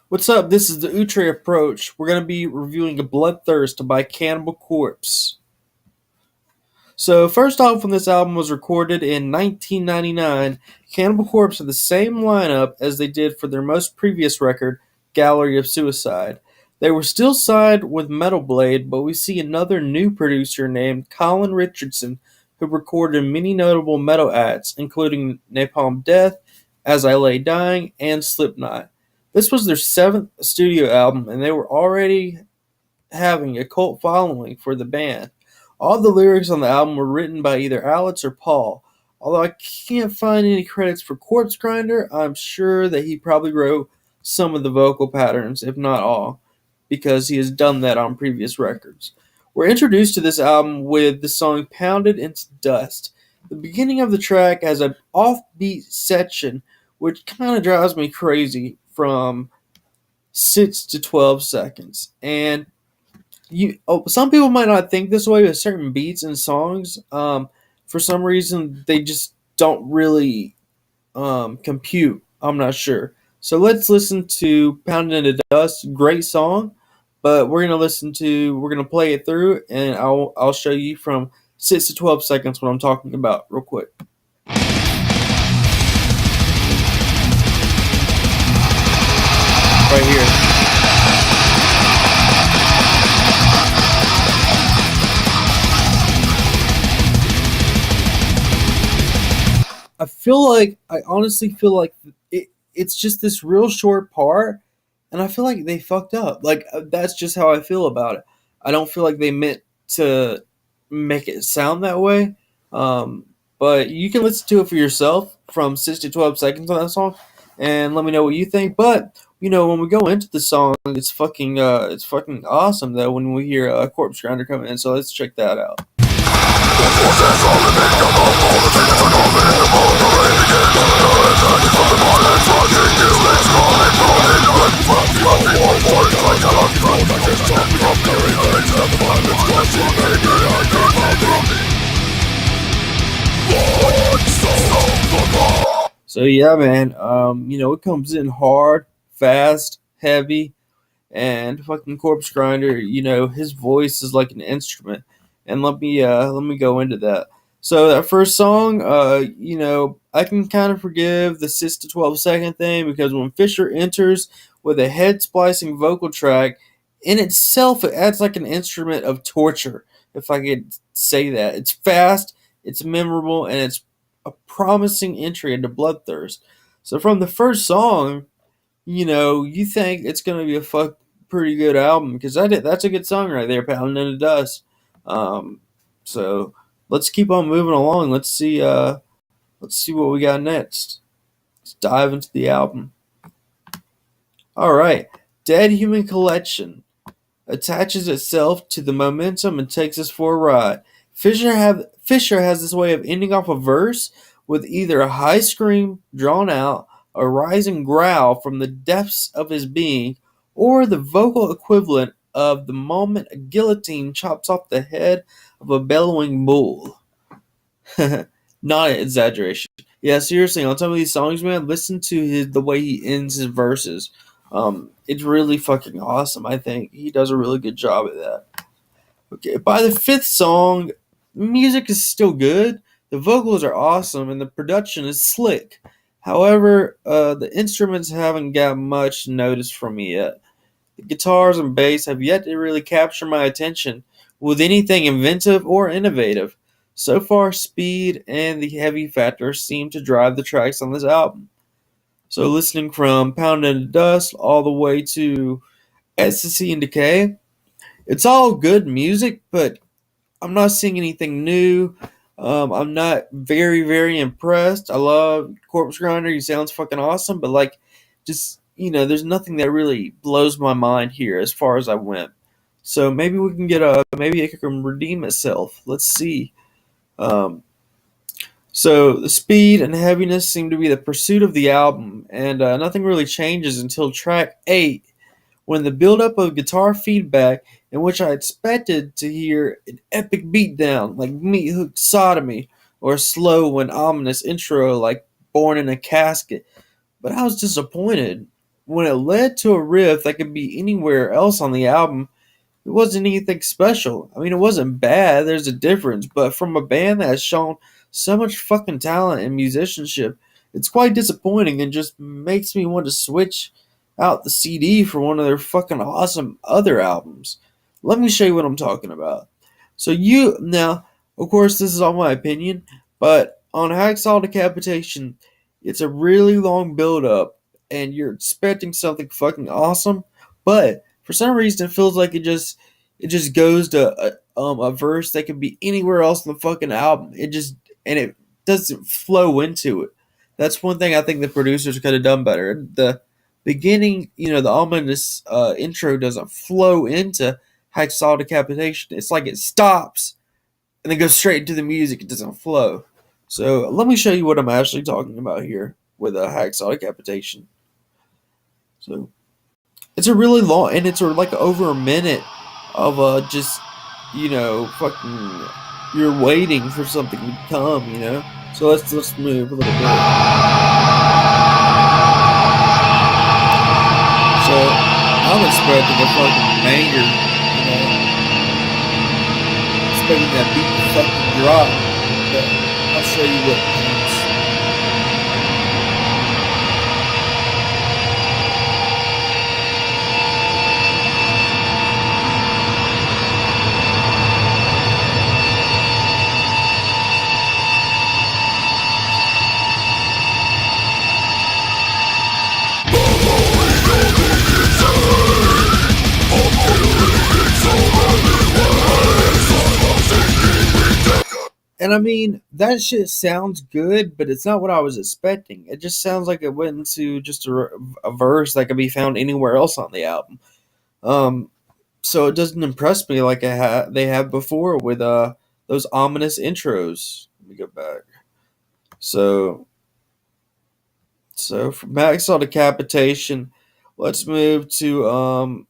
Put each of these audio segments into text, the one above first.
What's up? This is the Outre Approach. We're going to be reviewing a Bloodthirst by Cannibal Corpse. So, first off, when this album was recorded in 1999, Cannibal Corpse had the same lineup as they did for their most previous record, Gallery of Suicide. They were still signed with Metal Blade, but we see another new producer named Colin Richardson who recorded many notable metal acts, including Napalm Death, As I Lay Dying, and Slipknot. This was their seventh studio album, and they were already having a cult following for the band. All the lyrics on the album were written by either Alex or Paul. Although I can't find any credits for Corpse Grinder, I'm sure that he probably wrote some of the vocal patterns, if not all, because he has done that on previous records. We're introduced to this album with the song Pounded into Dust. The beginning of the track has an offbeat section, which kind of drives me crazy from 6 to 12 seconds. And some people might not think this way with certain beats and songs. For some reason, they just don't really compute. I'm not sure. So let's listen to "Pounding into Dust." Great song, but we're gonna play it through, and I'll show you from 6 to 12 seconds what I'm talking about real quick. Right here. I honestly feel like it's just this real short part, and I feel like they fucked up. That's just how I feel about it. I don't feel like they meant to make it sound that way. Um, but you can listen to it for yourself from 6 to 12 seconds on that song, and let me know what you think. But when we go into the song, it's fucking awesome though when we hear Corpse Grinder coming in. So let's check that out. So yeah, man. It comes in hard, fast, heavy, and fucking Corpse Grinder. His voice is like an instrument, and let me go into that. So that first song, I can kind of forgive the 6 to 12 second thing because when Fisher enters with a head splicing vocal track, in itself it adds like an instrument of torture. If I could say that, it's fast, it's memorable, and it's a promising entry into Bloodthirst. So from the first song, you think it's gonna be a pretty good album because that's a good song right there, "Pounding in the Dust." Um, so let's keep on moving along. Let's see what we got next. Let's dive into the album. All right, "Dead Human Collection" attaches itself to the momentum and takes us for a ride. Fisher has this way of ending off a verse with either a high scream drawn out, a rising growl from the depths of his being, or the vocal equivalent of the moment a guillotine chops off the head of a bellowing bull. Not an exaggeration. Yeah, seriously, on some of these songs, man, listen to the way he ends his verses. It's really fucking awesome. I think he does a really good job at that. Okay, by the fifth song, music is still good. The vocals are awesome, and the production is slick. However, the instruments haven't got much notice from me yet. The guitars and bass have yet to really capture my attention with anything inventive or innovative. So far, speed and the heavy factor seem to drive the tracks on this album. So, listening from Pound into Dust all the way to Ecstasy and Decay, it's all good music, but I'm not seeing anything new. I'm not very, very impressed. I love Corpse Grinder. He sounds fucking awesome, but there's nothing that really blows my mind here as far as I went. So maybe it can redeem itself. Let's see. Um, so the speed and heaviness seem to be the pursuit of the album, and nothing really changes until track 8, when the buildup of guitar feedback, in which I expected to hear an epic beatdown like Meat Hook Sodomy, or a slow and ominous intro like Born in a Casket, but I was disappointed. when it led to a riff that could be anywhere else on the album, it wasn't anything special. I mean, it wasn't bad. There's a difference, but from a band that has shown so much fucking talent and musicianship, it's quite disappointing and just makes me want to switch out the CD for one of their fucking awesome other albums. Let me show you what I'm talking about. So you now, of course, this is all my opinion, but on Hacksaw Decapitation, it's a really long build up, and you're expecting something fucking awesome, but for some reason, it feels like it just goes to a verse that could be anywhere else in the fucking album. It doesn't flow into it. That's one thing I think the producers could have done better. The beginning, the ominous intro doesn't flow into Hacksaw Decapitation. It's like it stops and then goes straight into the music. It doesn't flow. So let me show you what I'm actually talking about here with a Hacksaw Decapitation. So it's a really long, and it's like over a minute of just fucking you're waiting for something to come. So let's move a little bit. So I'm expecting a fucking banger. Expecting that beat to fucking drop. But I'll show you what comes. And I mean, that shit sounds good, but it's not what I was expecting. It just sounds like it went into just a verse that could be found anywhere else on the album. Um, so it doesn't impress me like they have before with those ominous intros. Let me go back. So from Hacksaw Decapitation, let's move to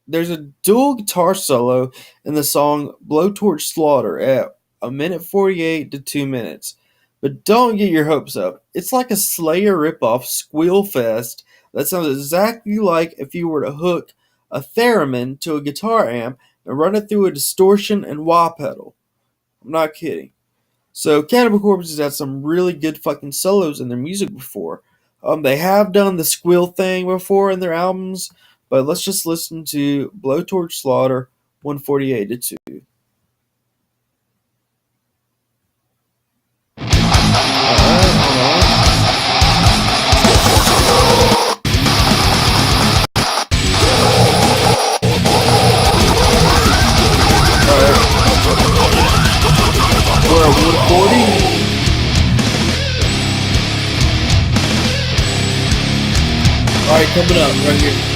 there's a dual guitar solo in the song Blowtorch Slaughter at a minute 48 to 2 minutes. But don't get your hopes up. It's like a Slayer ripoff squeal fest that sounds exactly like if you were to hook a theremin to a guitar amp and run it through a distortion and wah pedal. I'm not kidding. So Cannibal Corpse has had some really good fucking solos in their music before. They have done the squeal thing before in their albums, but let's just listen to Blowtorch Slaughter 148 to 2. We're at 140. Alright, coming up right here.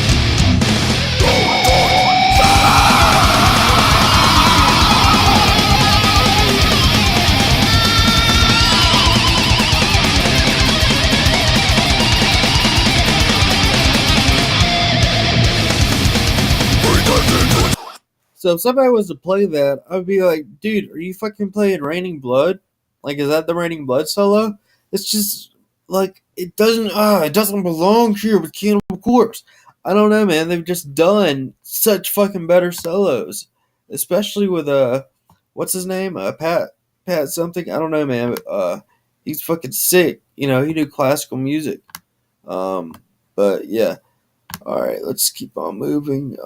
So if somebody was to play that, I'd be like, dude, are you fucking playing Raining Blood? Like, is that the Raining Blood solo? It's just like it doesn't belong here with Cannibal Corpse. I don't know, man. They've just done such fucking better solos, especially with what's his name? Pat something. I don't know, man. He's fucking sick. He do classical music. Um, but yeah. All right, let's keep on moving.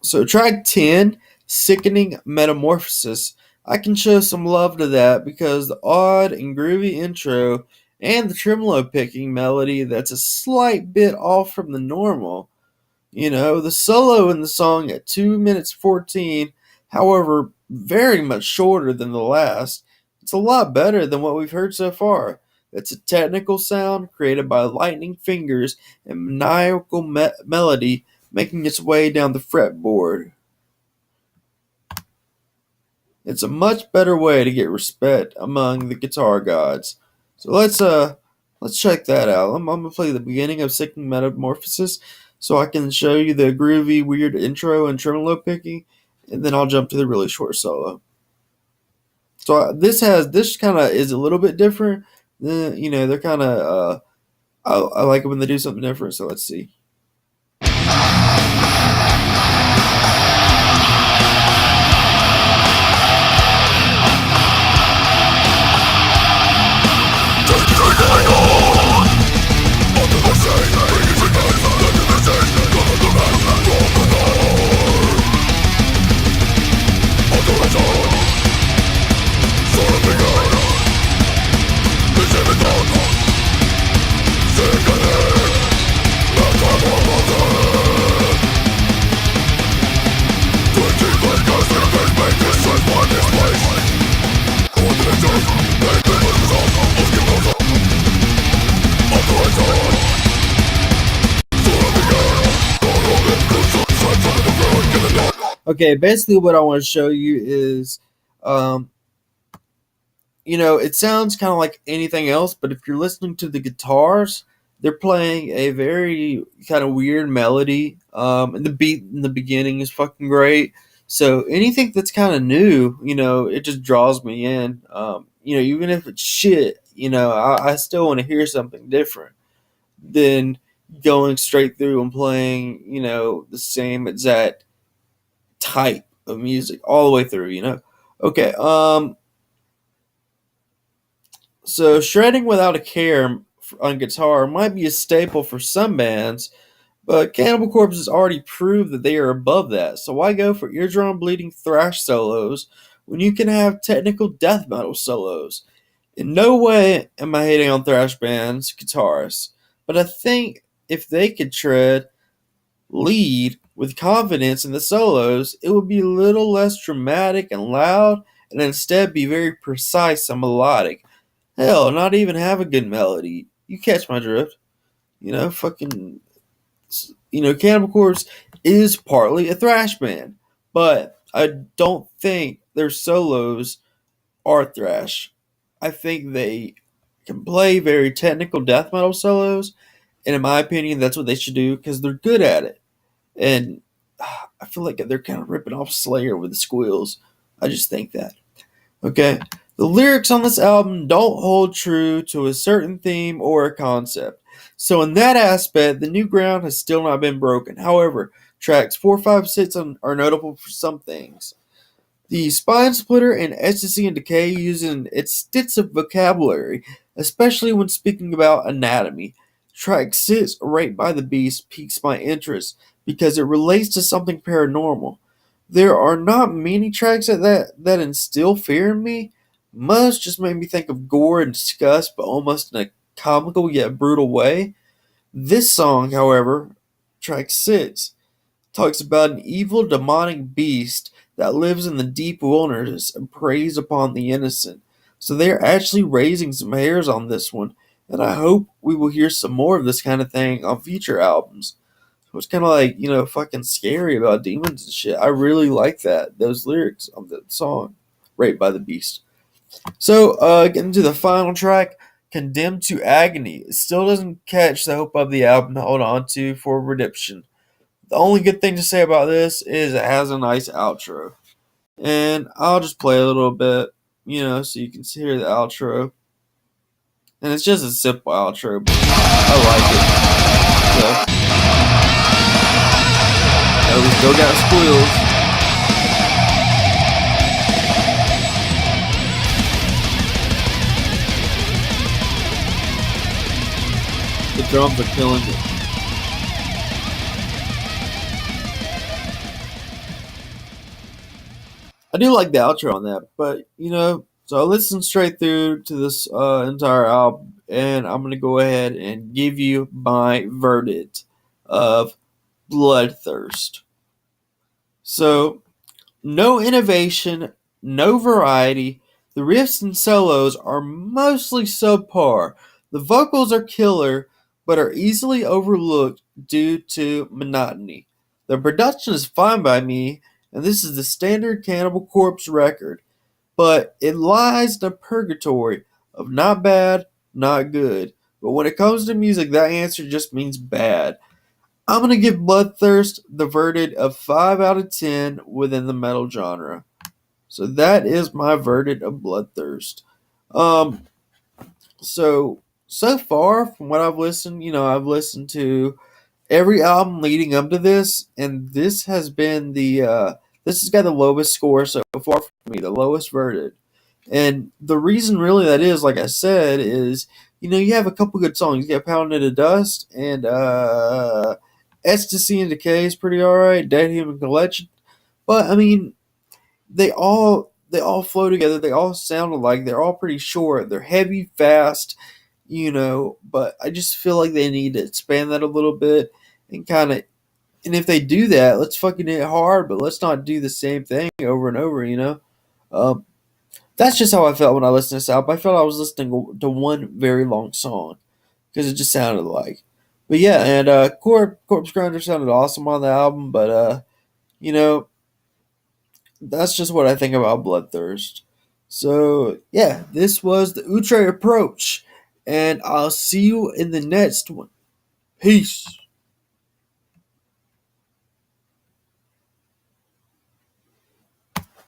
So track 10, Sickening Metamorphosis. I can show some love to that because the odd and groovy intro and the tremolo picking melody that's a slight bit off from the normal. The solo in the song at 2 minutes 14, however, very much shorter than the last. It's a lot better than what we've heard so far. It's a technical sound created by lightning fingers and maniacal melody making its way down the fretboard. It's a much better way to get respect among the guitar gods. So let's check that out. I'm gonna play the beginning of Sickening Metamorphosis so I can show you the groovy, weird intro and tremolo picking, and then I'll jump to the really short solo. So this kind of is a little bit different. They're kind of I like it when they do something different. So let's see. Okay, basically what I want to show you is, um, it sounds kind of like anything else, but if you're listening to the guitars, they're playing a very kind of weird melody. And the beat in the beginning is fucking great. So anything that's kind of new, it just draws me in. Even if it's shit, I still want to hear something different than going straight through and playing, the same exact type of music all the way through. Okay, so shredding without a care on guitar might be a staple for some bands, but Cannibal Corpse has already proved that they are above that. So why go for eardrum bleeding thrash solos when you can have technical death metal solos? In no way am I hating on thrash bands, guitarists, but I think if they could tread lead with confidence in the solos, it would be a little less dramatic and loud, and instead be very precise and melodic. Hell, not even have a good melody. You catch my drift. Fucking. Cannibal Corpse is partly a thrash band, but I don't think their solos are thrash. I think they can play very technical death metal solos, and in my opinion, that's what they should do because they're good at it. And I feel like they're kind of ripping off Slayer with the squeals. I just think that. Okay. The lyrics on this album don't hold true to a certain theme or a concept. So, in that aspect, the new ground has still not been broken. However, tracks 4, 5, 6 are notable for some things. The Spine Splitter and Ecstasy and Decay use an extensive vocabulary, especially when speaking about anatomy. Track 6, Right by the Beast, piques my interest because it relates to something paranormal. There are not many tracks that instill fear in me. Most just make me think of gore and disgust, but almost in a comical yet brutal way. This song, however, track 6, talks about an evil demonic beast that lives in the deep wilderness and preys upon the innocent. So they're actually raising some hairs on this one, and I hope we will hear some more of this kind of thing on future albums. So it's kind of like, fucking scary about demons and shit. I really like those lyrics of the song, Raped by the Beast. So, getting to the final track, Condemned to Agony. It still doesn't catch the hope of the album to hold on to for redemption. The only good thing to say about this is it has a nice outro. And I'll just play a little bit, so you can hear the outro. And it's just a simple outro, but I like it. So, we still got squeals. The drums are killing it. I do like the outro on that, but so I listened straight through to this entire album, and I'm gonna go ahead and give you my verdict of Bloodthirst. So, no innovation, no variety. The riffs and solos are mostly subpar. The vocals are killer, but are easily overlooked due to monotony. The production is fine by me, and this is the standard Cannibal Corpse record, but it lies in a purgatory of not bad, not good. But when it comes to music, that answer just means bad. I'm going to give Bloodthirst the verdict of 5 out of 10 within the metal genre. So that is my verdict of Bloodthirst. Um, so so far from what I've listened, I've listened to every album leading up to this, and this has been this has got the lowest score so far for me, the lowest verdict. And the reason really that is, like I said, is you have a couple good songs. You got Pound into Dust and Ecstasy and Decay is pretty alright, Dead Human Collection. But I mean, they all flow together. They all sound alike. They're all pretty short. They're heavy, fast, but I just feel like they need to expand that a little bit and kind of. And if they do that, let's fucking hit hard, but let's not do the same thing over and over. Um, that's just how I felt when I listened to this album. I felt I was listening to one very long song because it just sounded like. But yeah, and Corpse Grinder sounded awesome on the album, but you know, that's just what I think about Bloodthirst. So yeah, this was the Outre approach, and I'll see you in the next one. Peace.